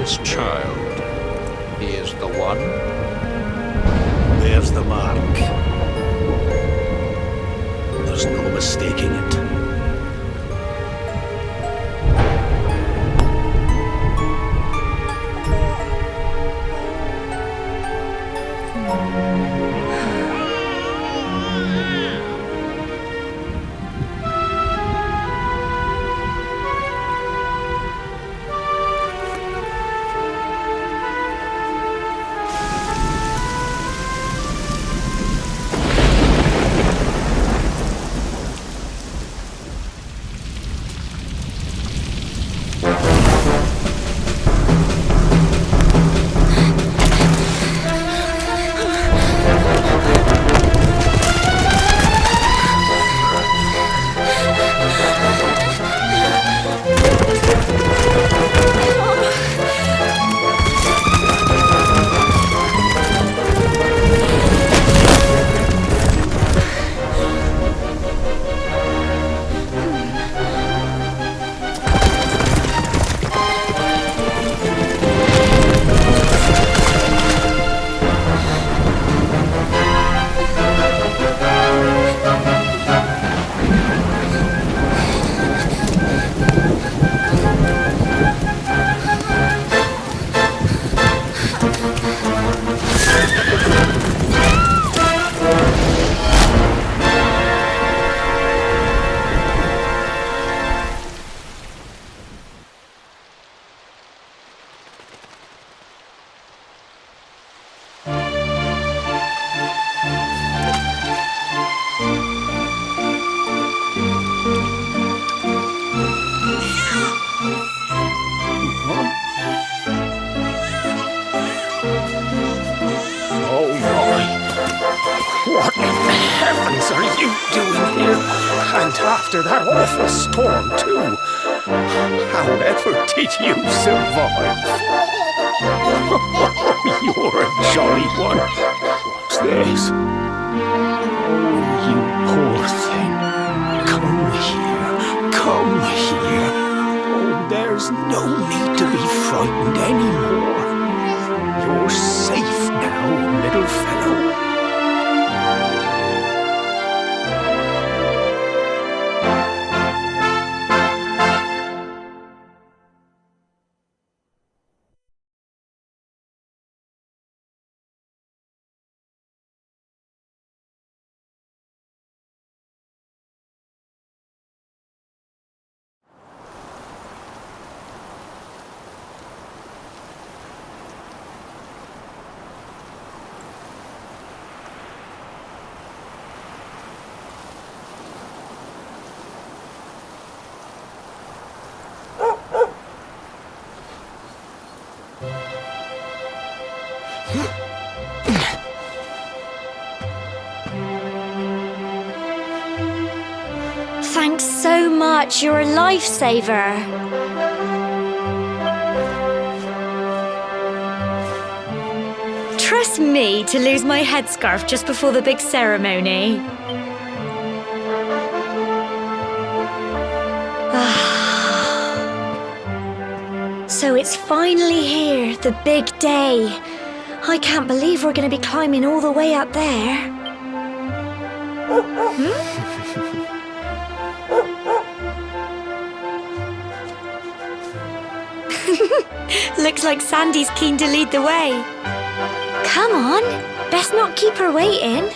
This child, he is the one? There's the mark. There's no mistaking it. What in the heavens are you doing here? And after that awful storm, too. However did you survive? You're a jolly one. What's this? Oh, you poor thing. Come here. Come here. Oh, there's no need to be frightened anymore. You're safe now, little fellow. Thanks so much, you're a lifesaver. Trust me to lose my headscarf just before the big ceremony. So it's finally here, the big day. I can't believe we're going to be climbing all the way up there. Looks like Sandy's keen to lead the way. Come on, best not keep her waiting.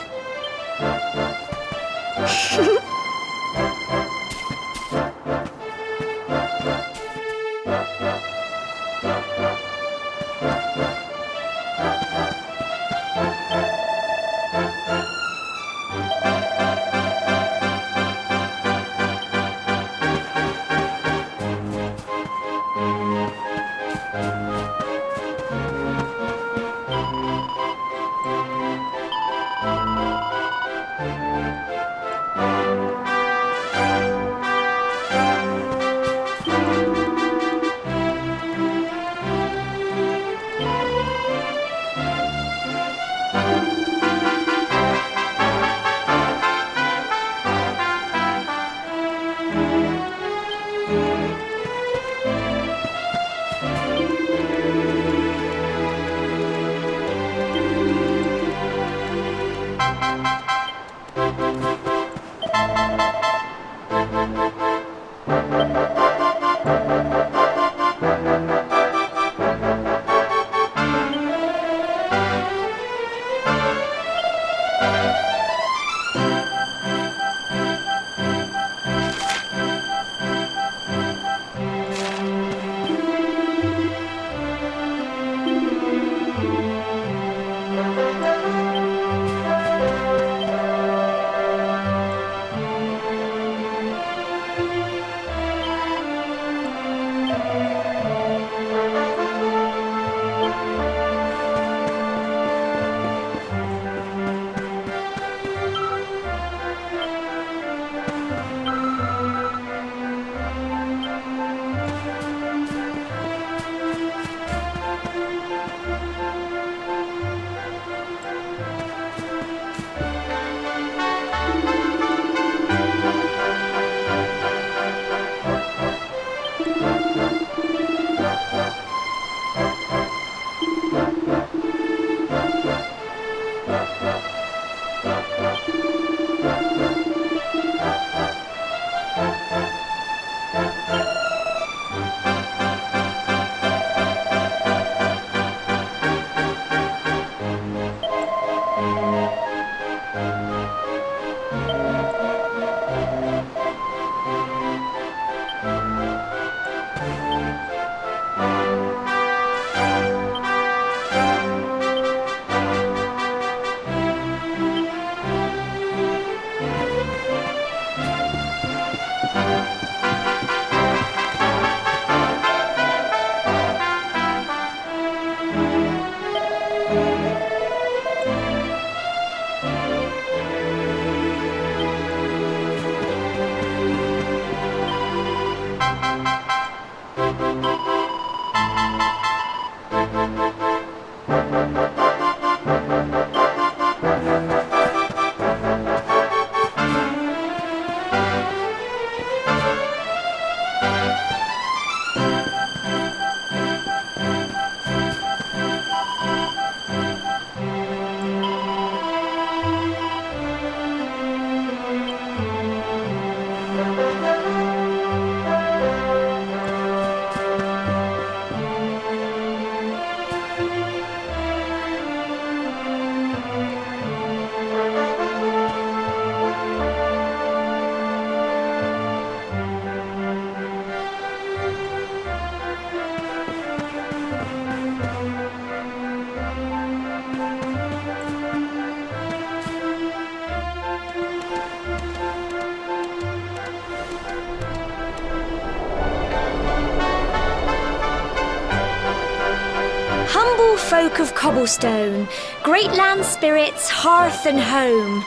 folk of cobblestone, great land spirits, hearth and home.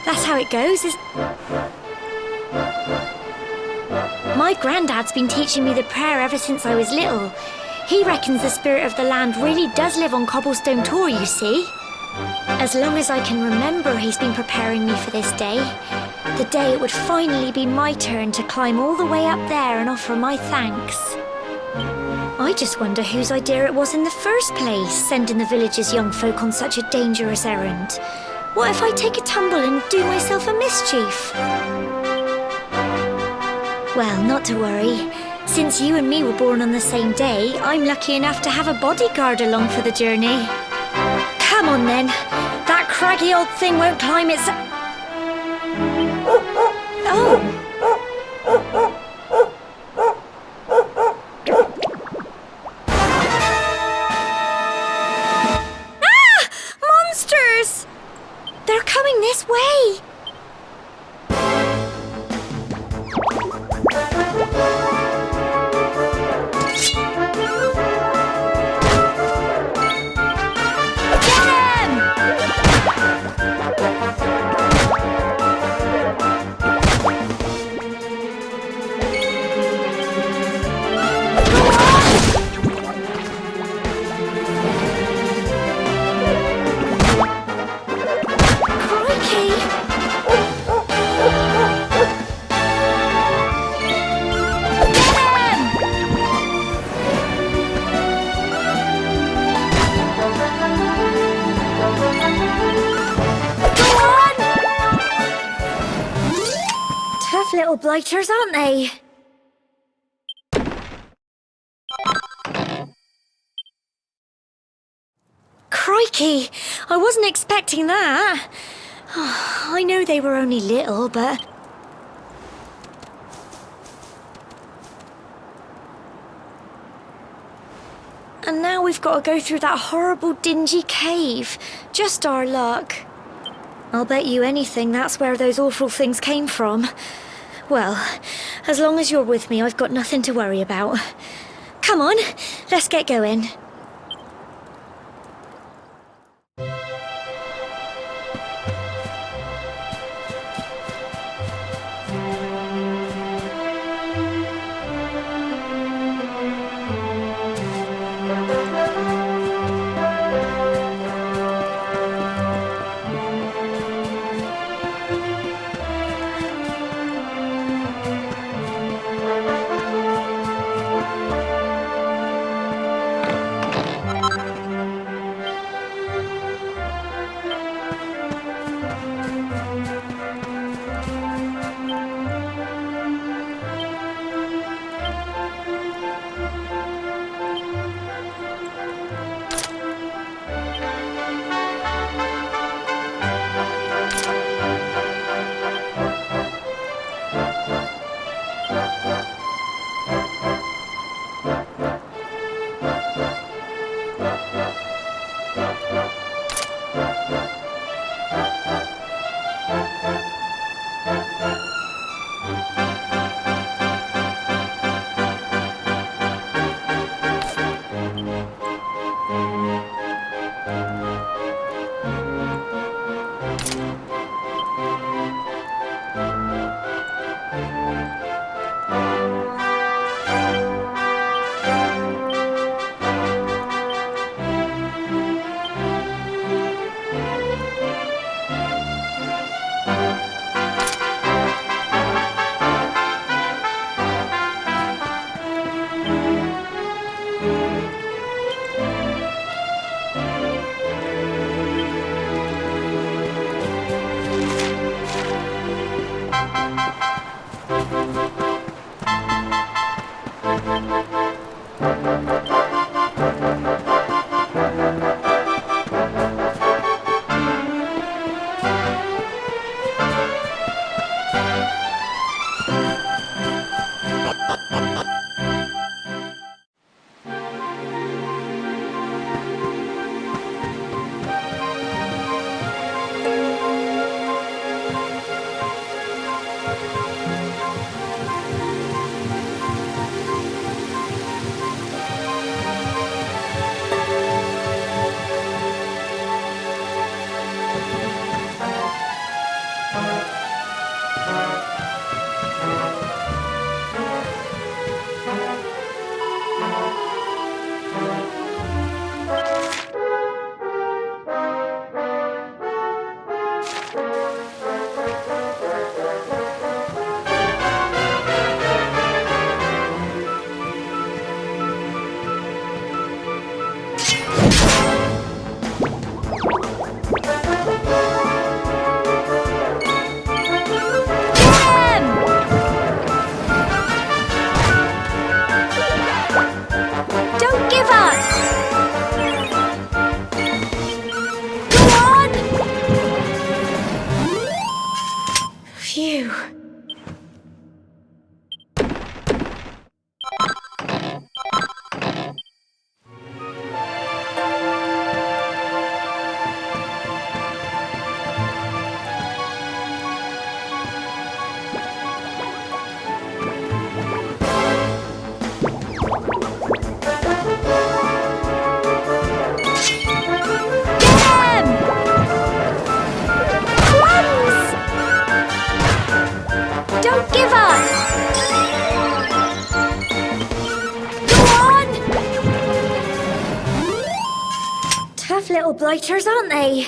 That's how it goes, My granddad's been teaching me the prayer ever since I was little. He reckons the spirit of the land really does live on Cobblestone Tor, you see. As long as I can remember, he's been preparing me for this day. The day it would finally be my turn to climb all the way up there and offer my thanks. I just wonder whose idea it was in the first place, sending the village's young folk on such a dangerous errand. What if I take a tumble and do myself a mischief? Well, not to worry. Since you and me were born on the same day, I'm lucky enough to have a bodyguard along for the journey. Come on then. That craggy old thing won't climb its... Oh! Ah! Monsters! They're coming this way! Little blighters, aren't they? Crikey! I wasn't expecting that. I know they were only little, but... And now we've got to go through that horrible, dingy cave. Just our luck. I'll bet you anything that's where those awful things came from. Well, as long as you're with me, I've got nothing to worry about. Come on, let's get going. tough little blighters, aren't they?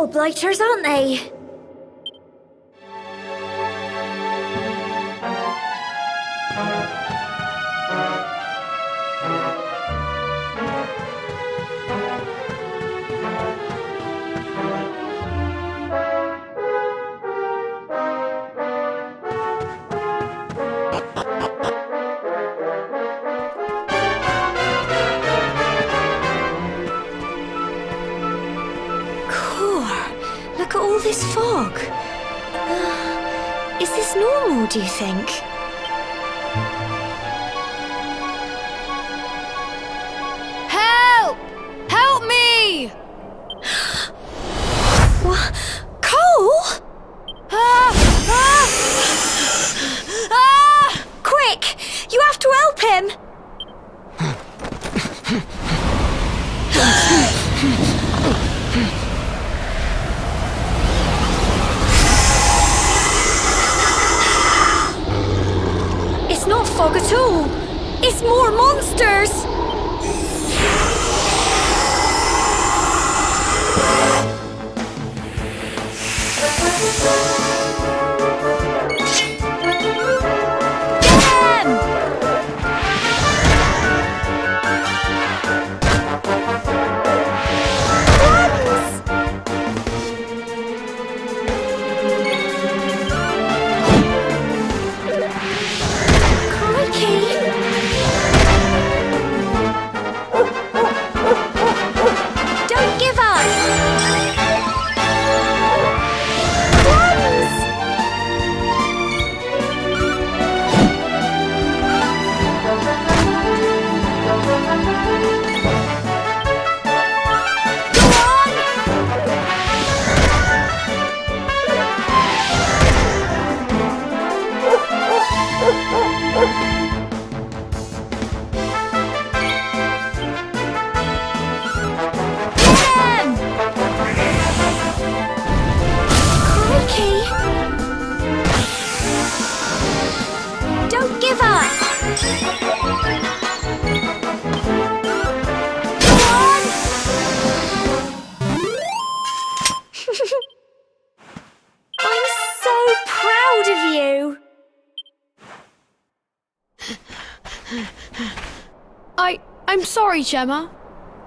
Real blighters, aren't they? Look at all this fog. Is this normal, do you think? Help! Help me! What? Cole? Quick! You have to help him! It's not fog at all. It's more monsters. Don't give up! I'm so proud of you! I'm sorry, Gemma.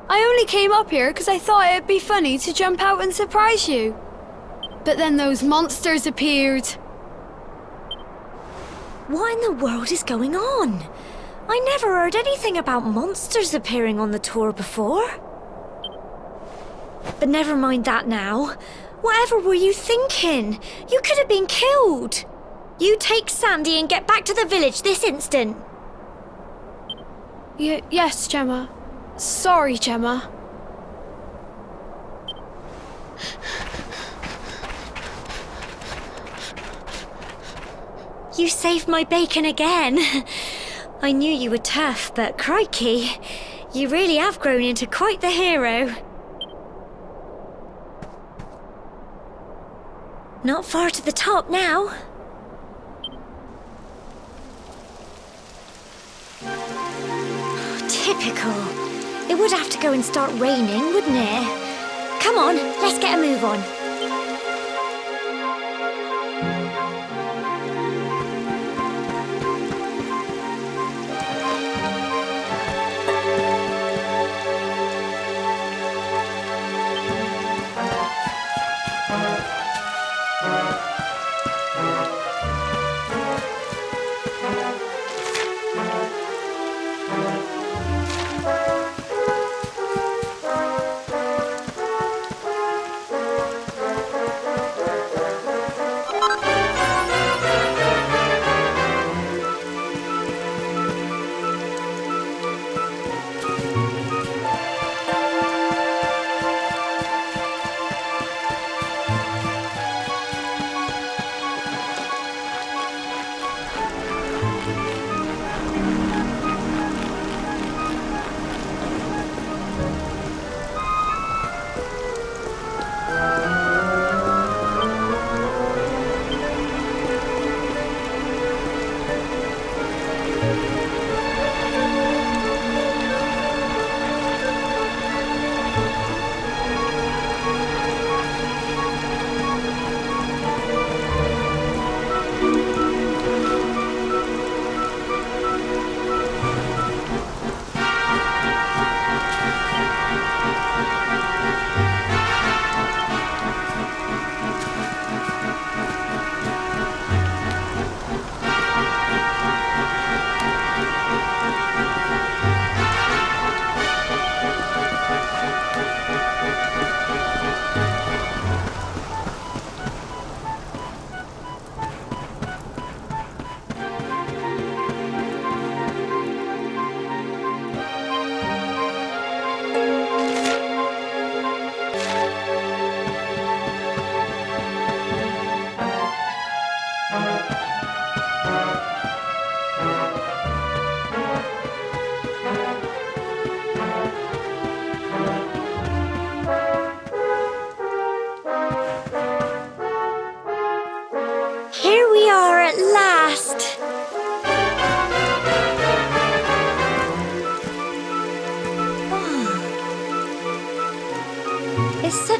I only came up here because I thought it'd be funny to jump out and surprise you. But then those monsters appeared. What in the world is going on? I never heard anything about monsters appearing on the tour before. But never mind that now. Whatever were you thinking? You could have been killed. You take Sandy and get back to the village this instant. Yes, Gemma. Sorry, Gemma. You saved my bacon again. I knew you were tough, but crikey, you really have grown into quite the hero. Not far to the top now. Typical. It would have to go and start raining, wouldn't it? Come on, let's get a move on.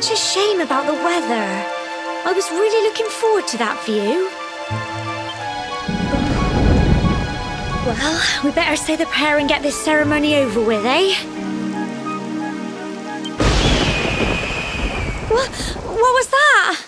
such a shame about the weather. I was really looking forward to that view. Well, we better say the prayer and get this ceremony over with, eh? What was that?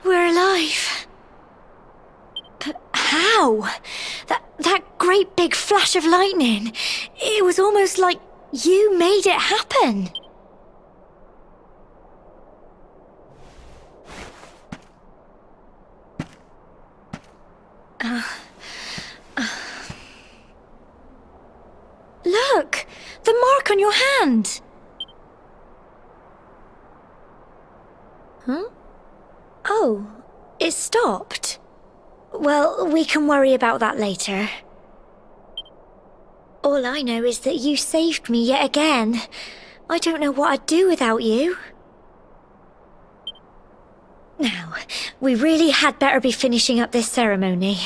We're alive. How? That great big flash of lightning. It was almost like you made it happen. Look! The mark on your hand! Huh? Oh, it stopped. Well, we can worry about that later. All I know is that you saved me yet again. I don't know what I'd do without you. Now, we really had better be finishing up this ceremony.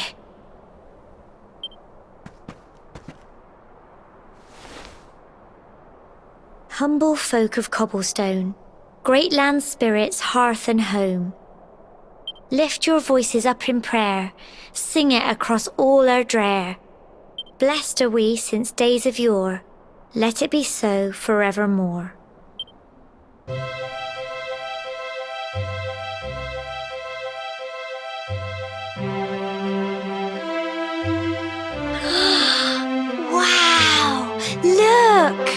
Humble folk of Cobblestone, great land spirits, hearth and home. Lift your voices up in prayer, sing it across all our drear. Blessed are we since days of yore, let it be so forevermore. Wow! Look!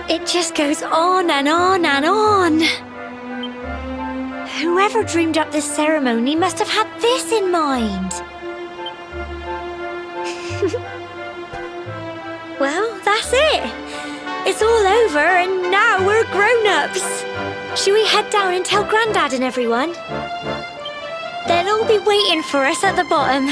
It just goes on and on and on. Whoever dreamed up this ceremony must have had this in mind. Well, that's it. It's all over and now we're grown-ups. Shall we head down and tell Grandad and everyone? They'll all be waiting for us at the bottom.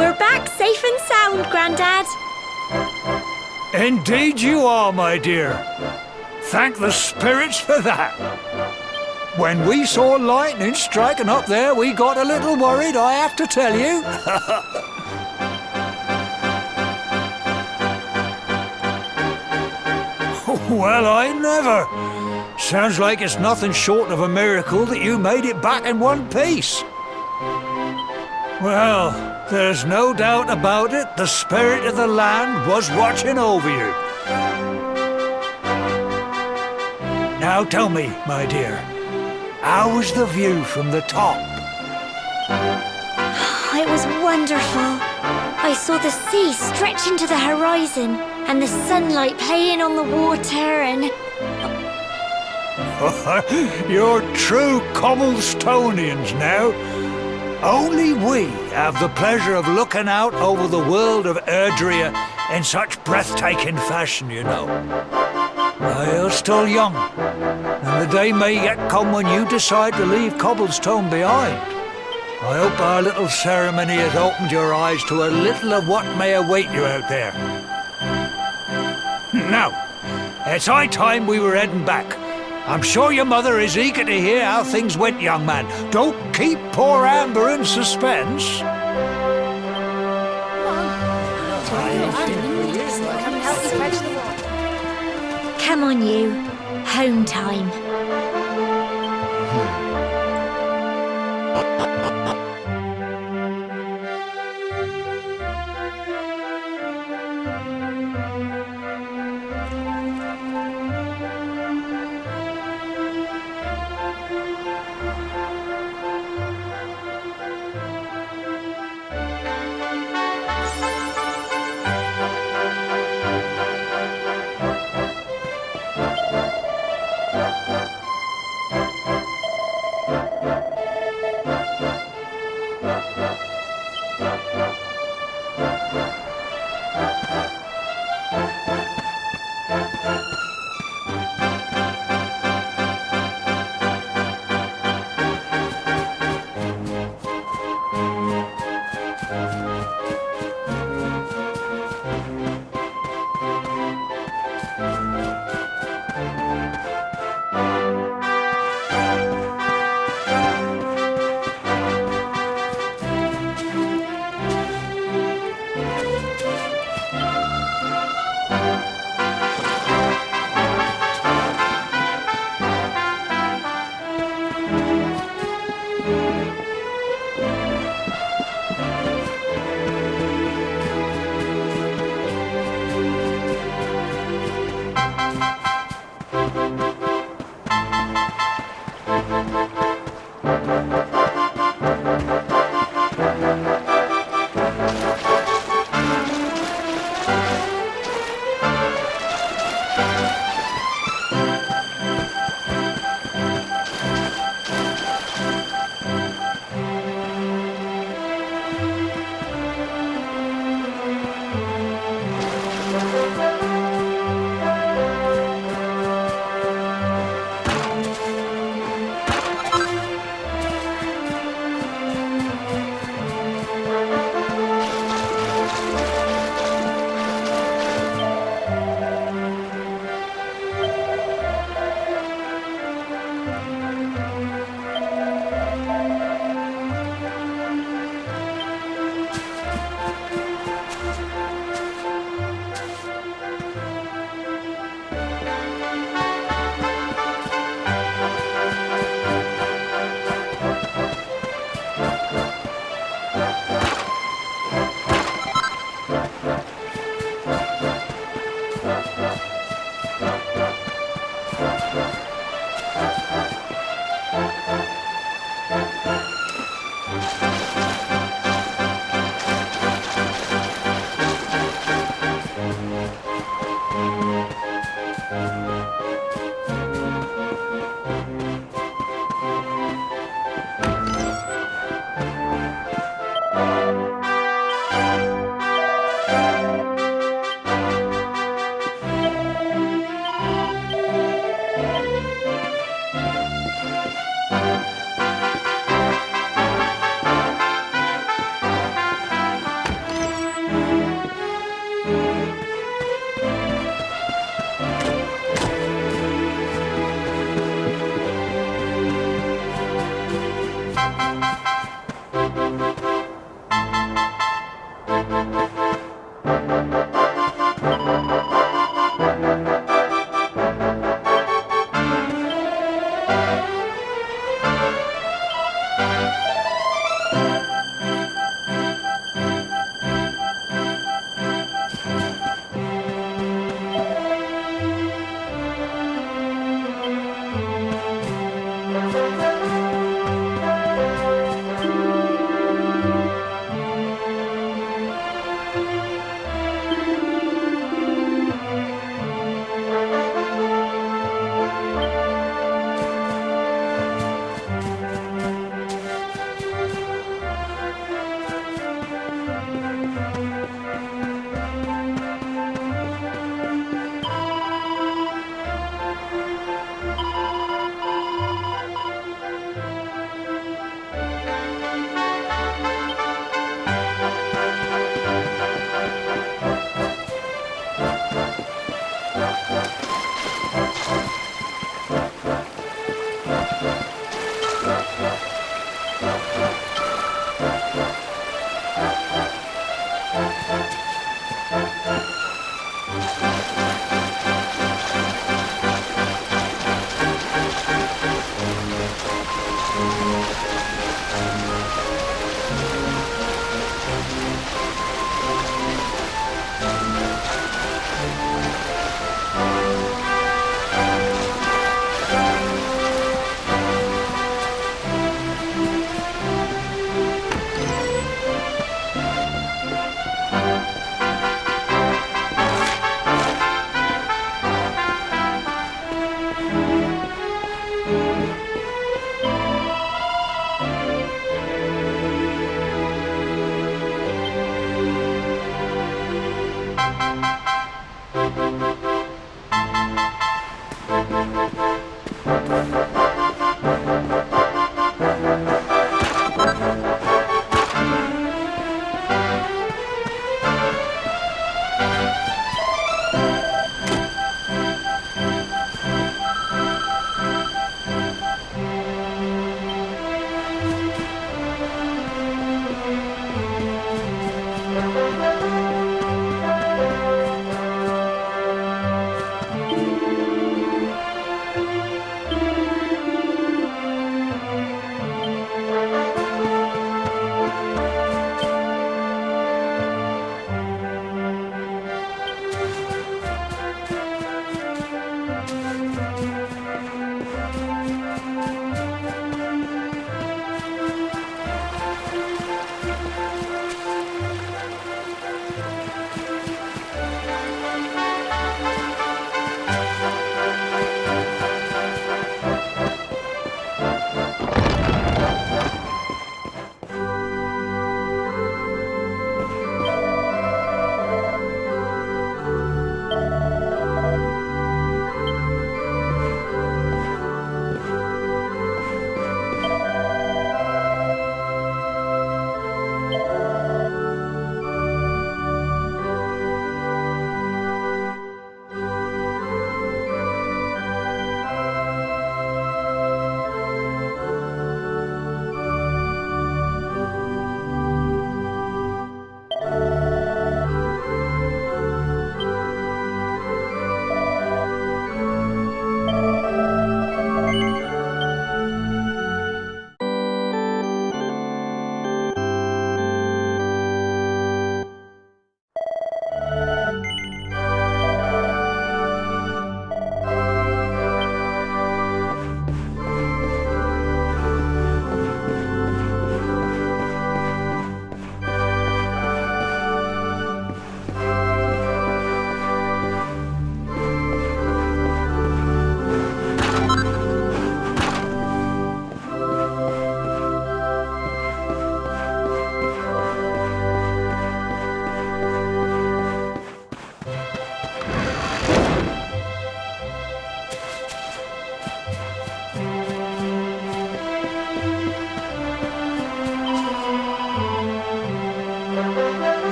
We're back safe and sound, Grandad. Indeed you are, my dear. Thank the spirits for that. When we saw lightning striking up there, we got a little worried, I have to tell you. Well, I never. Sounds like it's nothing short of a miracle that you made it back in one piece. Well, there's no doubt about it, the spirit of the land was watching over you. Now tell me, my dear, how was the view from the top? It was wonderful. I saw the sea stretch into the horizon and the sunlight playing on the water and... You're true Cobblestonians now. Only we have the pleasure of looking out over the world of Erdrea in such breathtaking fashion, you know. You're still young, and the day may yet come when you decide to leave Cobblestone behind. I hope our little ceremony has opened your eyes to a little of what may await you out there. Now, it's high time we were heading back. I'm sure your mother is eager to hear how things went, young man. Don't keep poor Amber in suspense. Come on, you. Home time.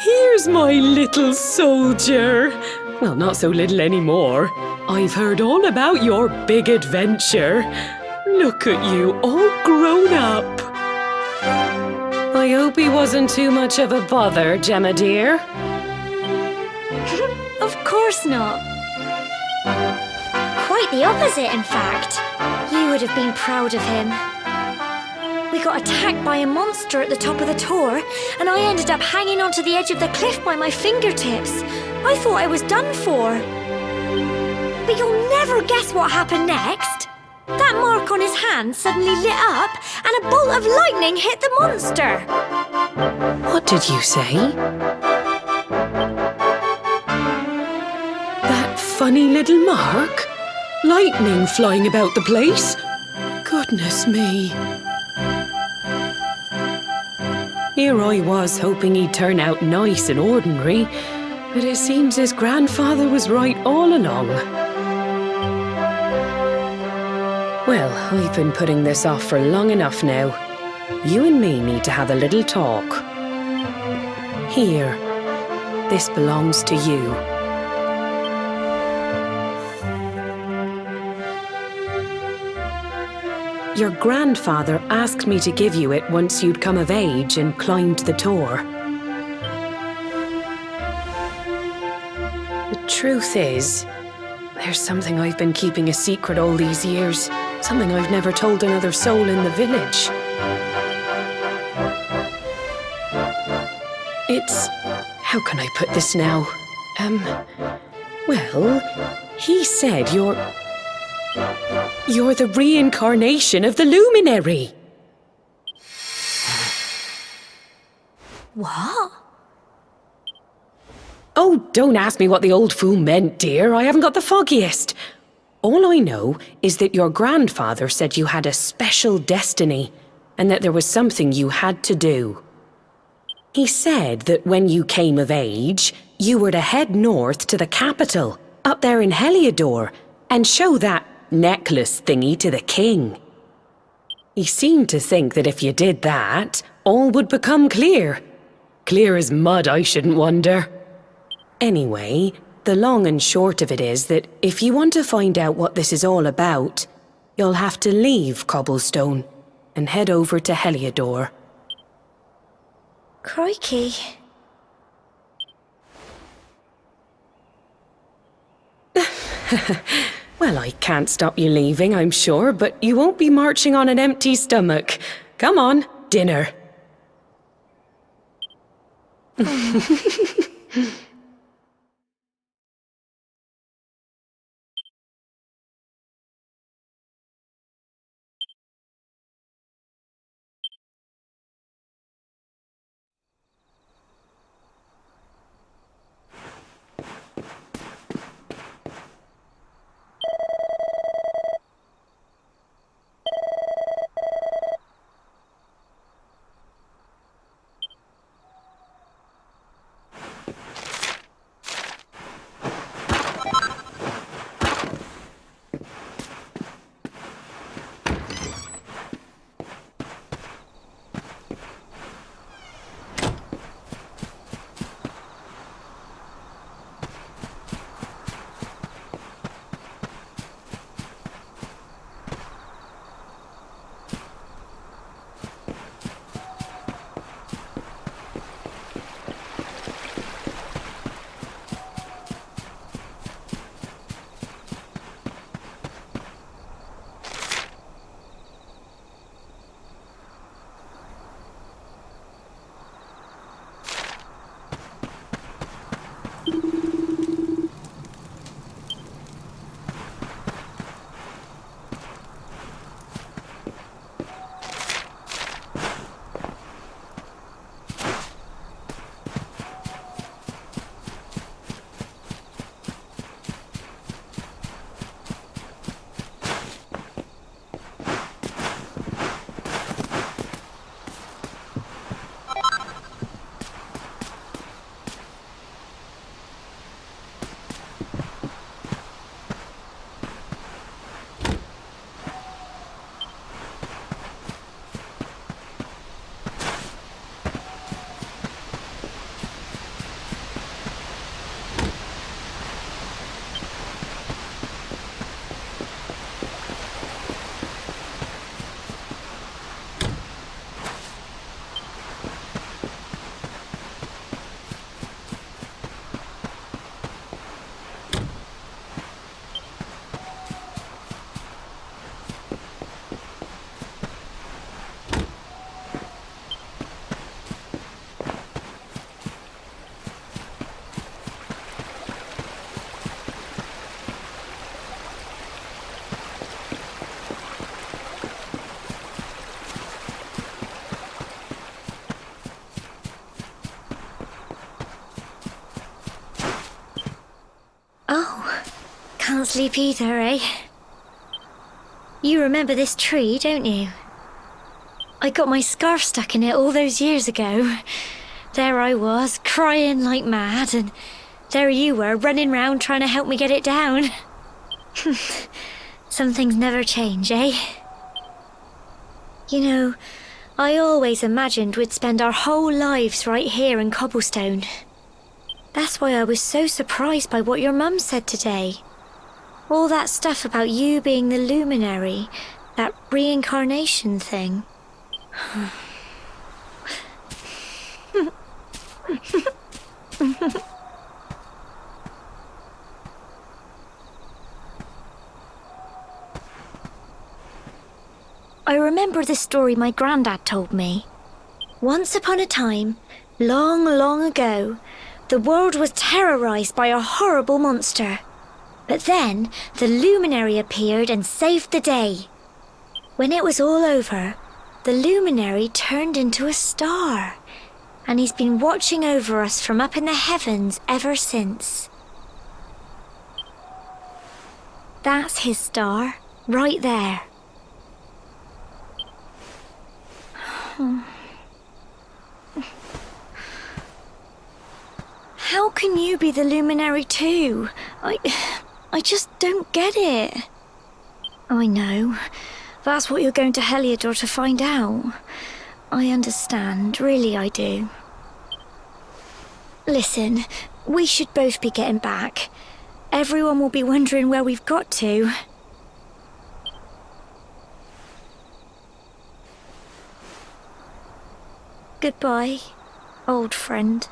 Here's my little soldier. Well, not so little anymore. I've heard all about your big adventure. Look at you, all grown up. I hope he wasn't too much of a bother, Gemma dear. Of course not. Quite the opposite, in fact. You would have been proud of him. We got attacked by a monster at the top of the tor, and I ended up hanging onto the edge of the cliff by my fingertips. I thought I was done for. But you'll never guess what happened next. That mark on his hand suddenly lit up, and a bolt of lightning hit the monster. What did you say? That funny little mark? Lightning flying about the place? Goodness me. Here I was hoping he'd turn out nice and ordinary, but it seems his grandfather was right all along. Well, I've been putting this off for long enough now. You and me need to have a little talk. Here, this belongs to you. Your grandfather asked me to give you it once you'd come of age and climbed the tor. The truth is, there's something I've been keeping a secret all these years. Something I've never told another soul in the village. It's... how can I put this now? Well, he said you're the reincarnation of the luminary. What? Oh, don't ask me what the old fool meant, dear. I haven't got the foggiest. All I know is that your grandfather said you had a special destiny and that there was something you had to do. He said that when you came of age, you were to head north to the capital, up there in Heliodor, and show that necklace thingy to the king. He seemed to think that if you did that, all would become clear. Clear as mud, I shouldn't wonder. Anyway, the long and short of it is that if you want to find out what this is all about, you'll have to leave Cobblestone and head over to Heliodor. Crikey. Well, I can't stop you leaving, I'm sure, but you won't be marching on an empty stomach. Come on, dinner. Can't sleep either, eh? You remember this tree, don't you? I got my scarf stuck in it all those years ago. There I was, crying like mad, and there you were, running round trying to help me get it down. Some things never change, eh? You know, I always imagined we'd spend our whole lives right here in Cobblestone. That's why I was so surprised by what your mum said today. All that stuff about you being the luminary, that reincarnation thing. I remember the story my granddad told me. Once upon a time, long, long ago, the world was terrorized by a horrible monster. But then, the luminary appeared and saved the day. When it was all over, the luminary turned into a star. And he's been watching over us from up in the heavens ever since. That's his star, right there. How can you be the luminary too? I just don't get it. I know. That's what you're going to Heliodor to find out. I understand, really I do. Listen, we should both be getting back. Everyone will be wondering where we've got to. Goodbye, old friend.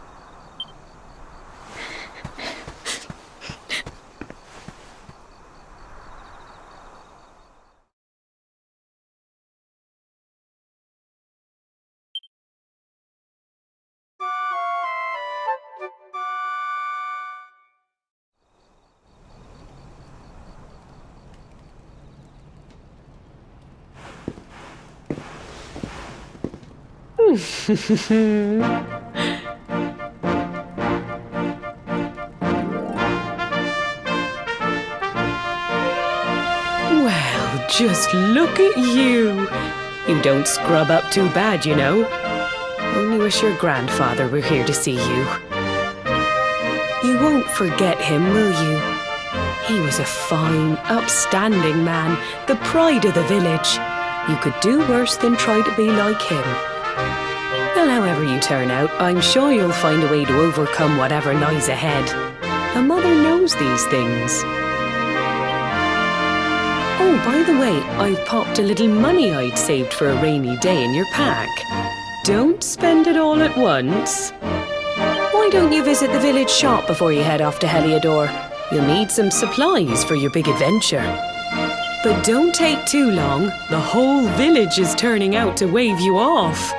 Well, just look at you. You don't scrub up too bad, you know. Only wish your grandfather were here to see you. You won't forget him, will you? He was a fine, upstanding man, the pride of the village. You could do worse than try to be like him. Well, however you turn out, I'm sure you'll find a way to overcome whatever lies ahead. A mother knows these things. Oh, by the way, I've popped a little money I'd saved for a rainy day in your pack. Don't spend it all at once. Why don't you visit the village shop before you head off to Heliodor? You'll need some supplies for your big adventure. But don't take too long. The whole village is turning out to wave you off.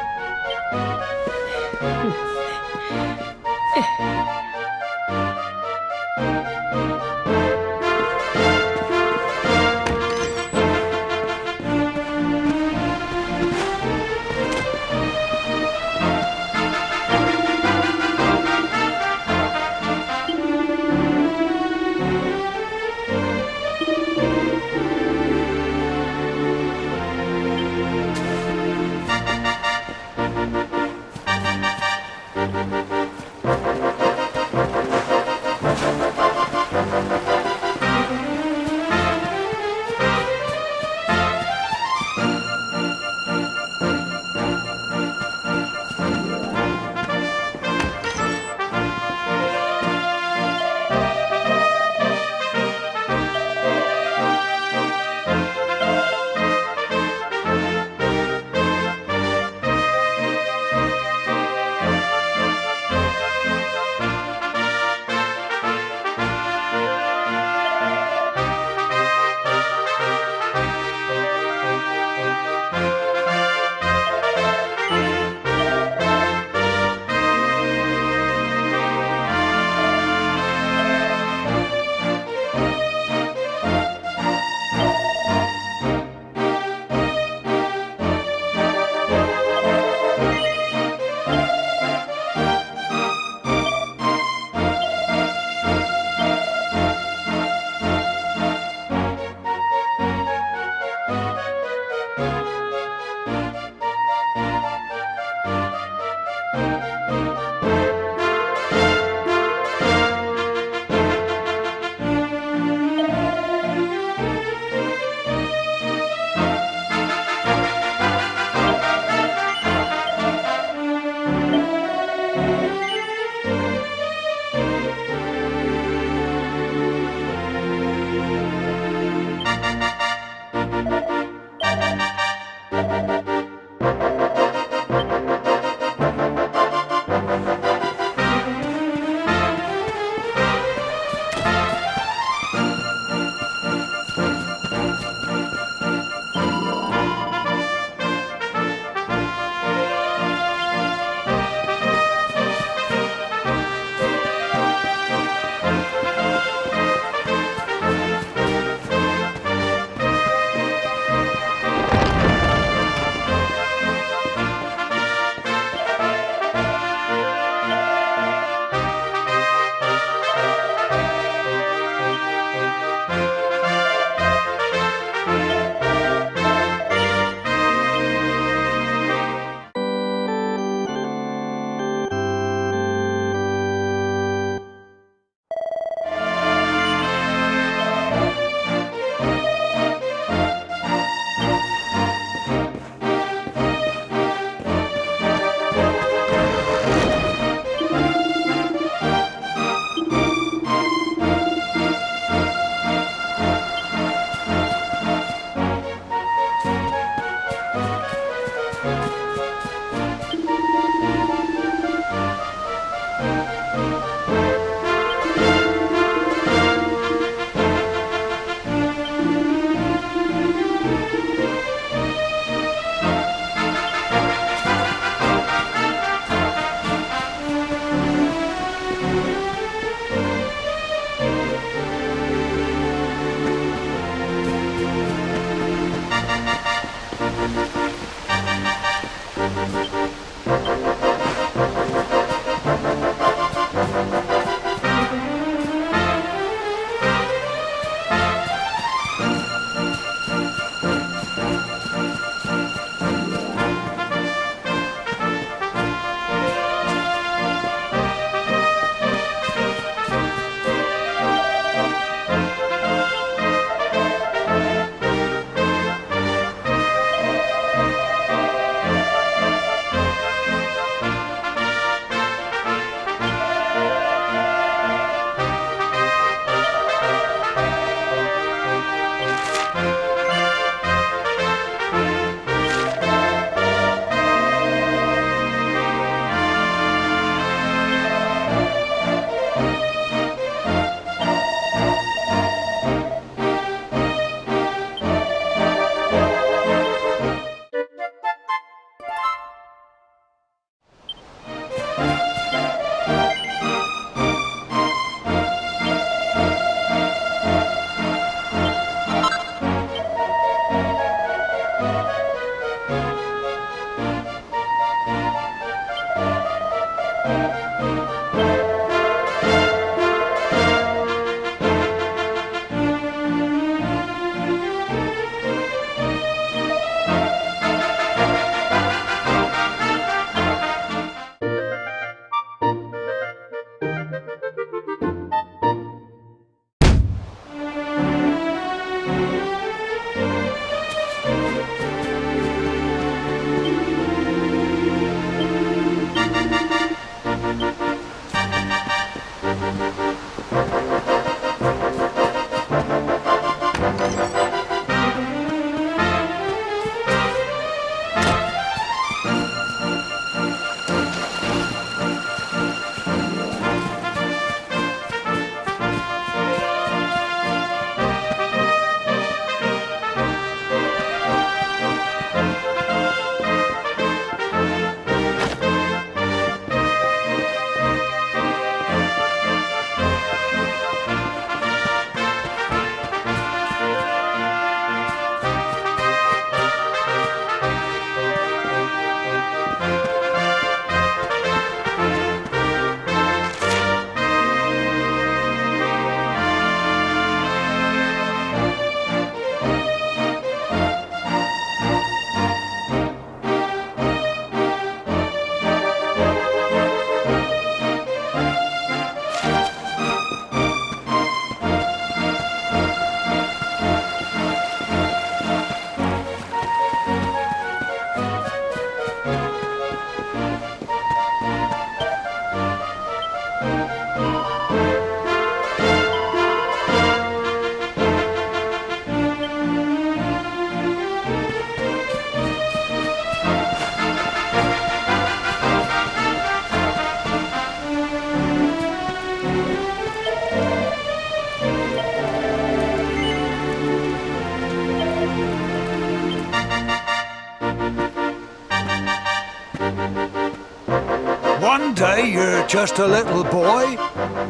day you're just a little boy,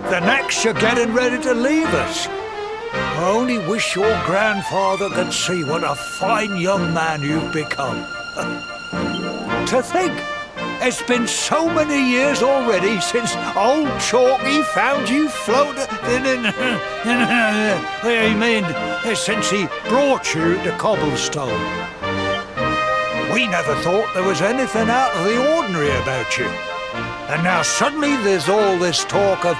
the next you're getting ready to leave us. I only wish your grandfather could see what a fine young man you've become. To think, it's been so many years already since old Chalky found you floating I mean, since he brought you to Cobblestone. We never thought there was anything out of the ordinary about you. And now suddenly there's all this talk of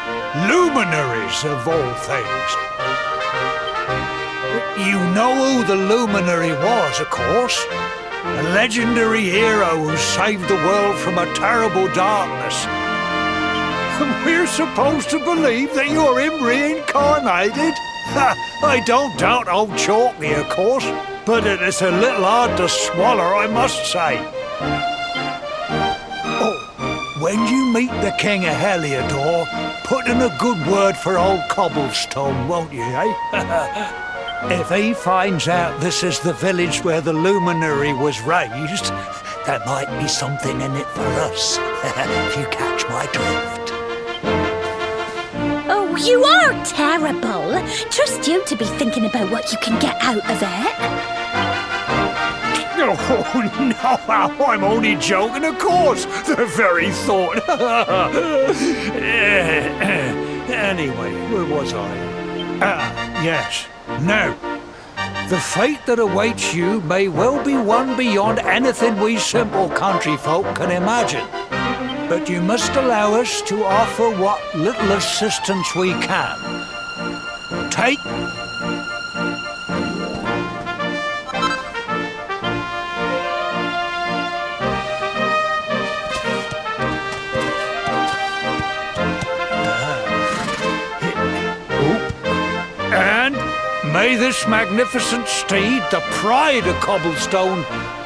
luminaries of all things. You know who the luminary was, of course. A legendary hero who saved the world from a terrible darkness. And we're supposed to believe that you're him reincarnated? I don't doubt old Chalky, of course, but it's a little hard to swallow, I must say. Oh, when you meet the King of Heliodor, put in a good word for old Cobblestone, won't you, eh? If he finds out this is the village where the luminary was raised, there might be something in it for us, if you catch my drift. Oh, you are terrible. Trust you to be thinking about what you can get out of it. Oh, no, I'm only joking, of course. The very thought. Anyway, where was I? Yes. Now, the fate that awaits you may well be one beyond anything we simple country folk can imagine. But you must allow us to offer what little assistance we can. Take... May this magnificent steed, the pride of Cobblestone,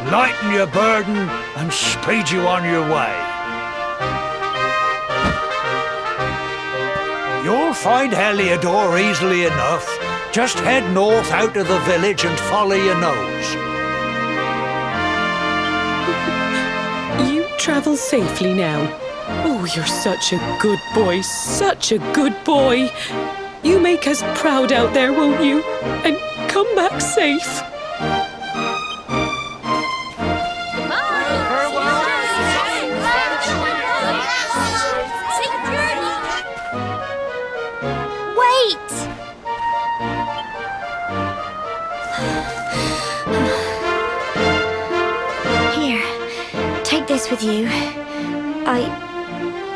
lighten your burden and speed you on your way. You'll find Heliodor easily enough. Just head north out of the village and follow your nose. You travel safely now. Oh, you're such a good boy, such a good boy. You make us proud out there, won't you? And come back safe. Wait! Here, take this with you.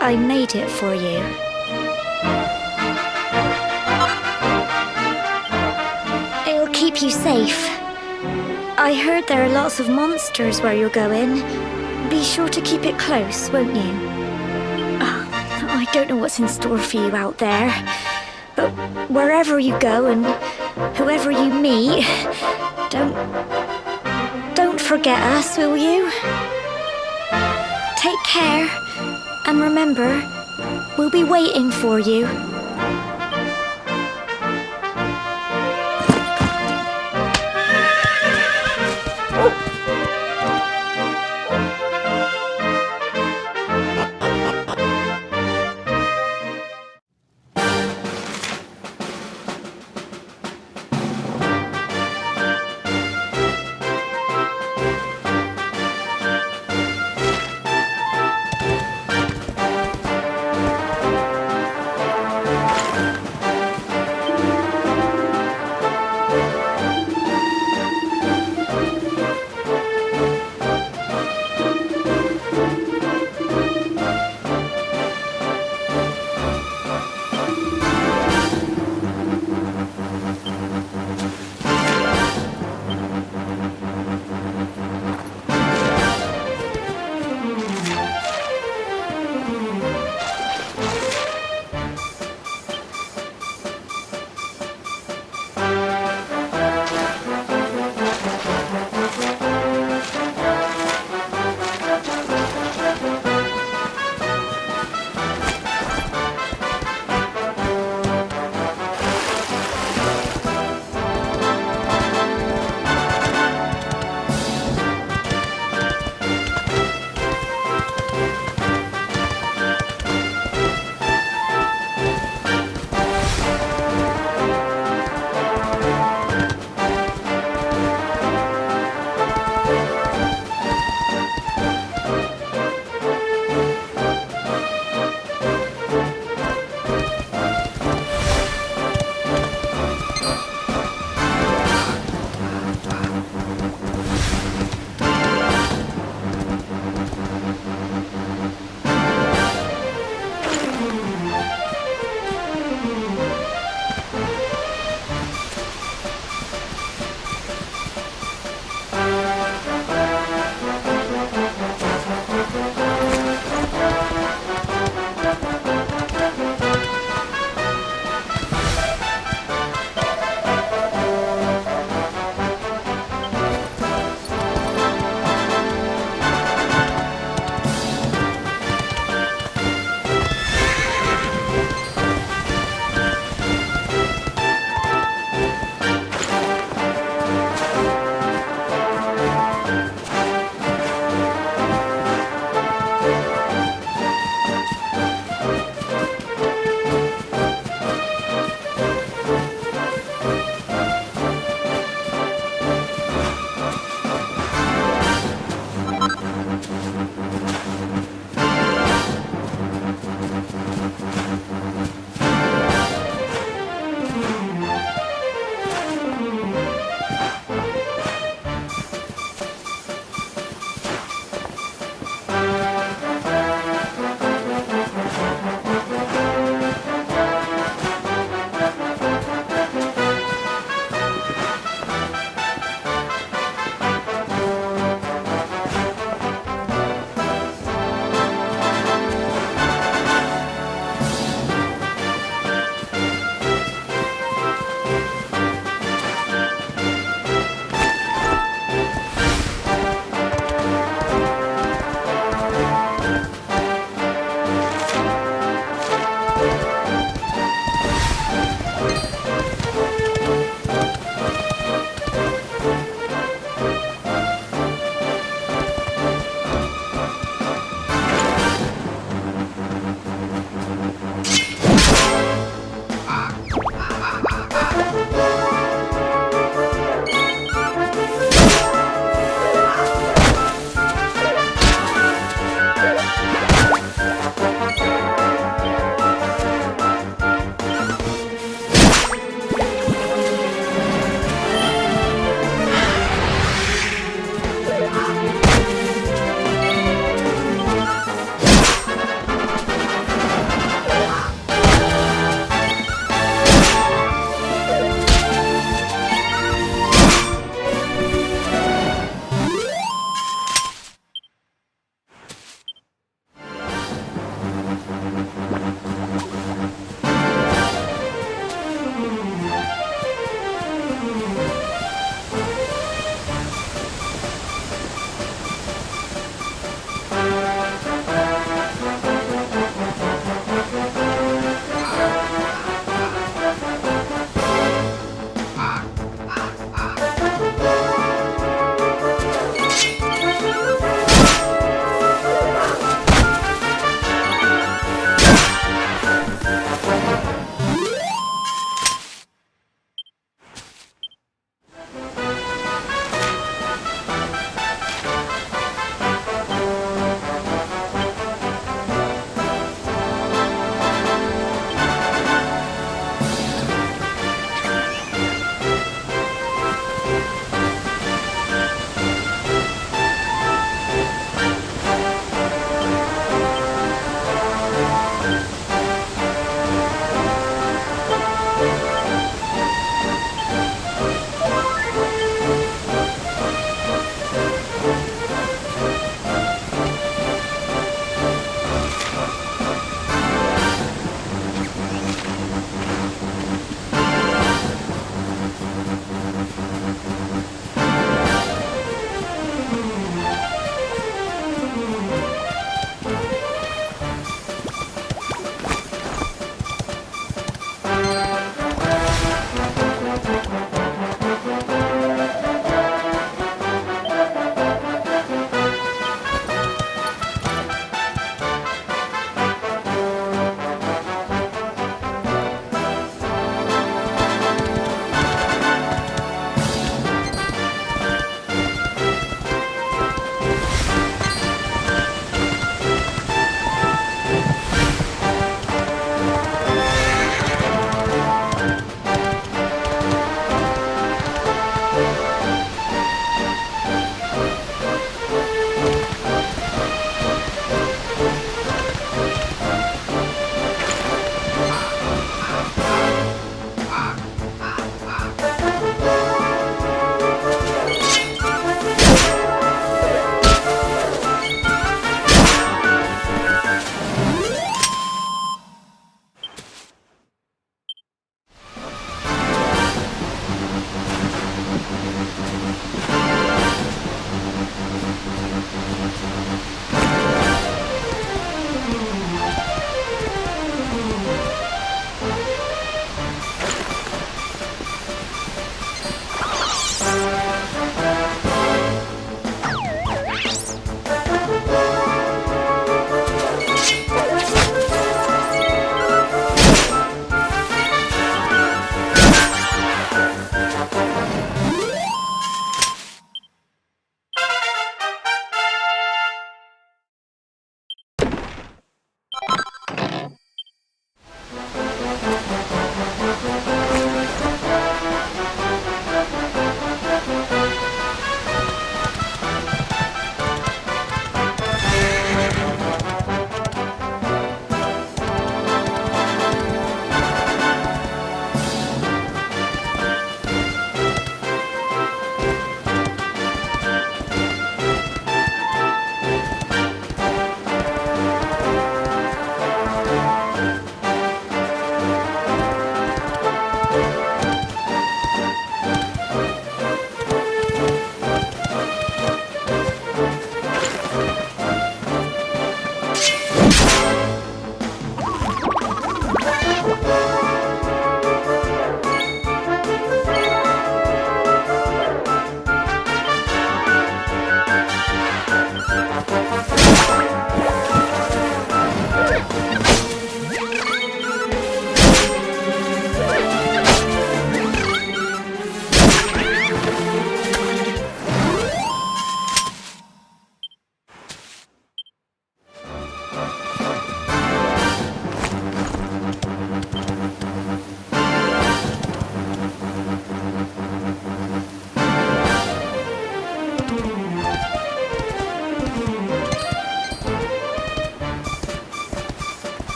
I made it for you. Keep you safe. I heard there are lots of monsters where you're going. Be sure to keep it close, won't you? Oh, I don't know what's in store for you out there, but wherever you go and whoever you meet, don't forget us, will you? Take care, and remember, we'll be waiting for you.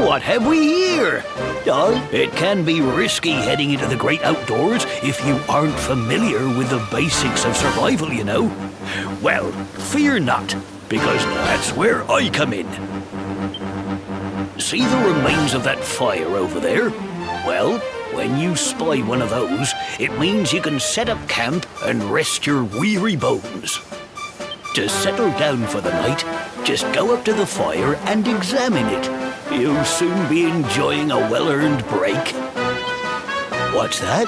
what have we here? It can be risky heading into the great outdoors if you aren't familiar with the basics of survival, you know. Well, fear not, because that's where I come in. See the remains of that fire over there? Well, when you spy one of those, it means you can set up camp and rest your weary bones. To settle down for the night, just go up to the fire and examine it. You'll soon be enjoying a well-earned break. What's that?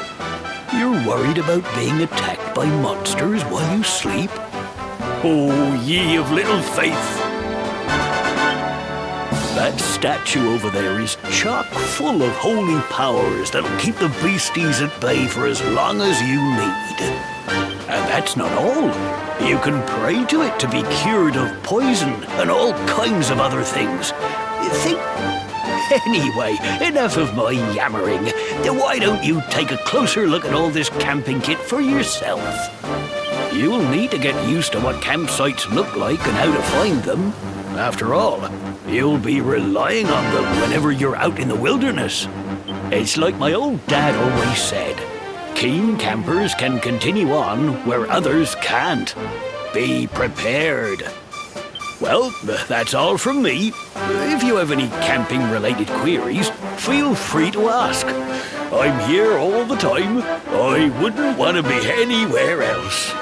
You're worried about being attacked by monsters while you sleep? Oh, ye of little faith! That statue over there is chock full of holy powers that'll keep the beasties at bay for as long as you need. And that's not all. You can pray to it to be cured of poison and all kinds of other things. Anyway, enough of my yammering. Why don't you take a closer look at all this camping kit for yourself? You'll need to get used to what campsites look like and how to find them. After all, you'll be relying on them whenever you're out in the wilderness. It's like my old dad always said, keen campers can continue on where others can't. Be prepared. Well, that's all from me. If you have any camping-related queries, feel free to ask. I'm here all the time. I wouldn't want to be anywhere else.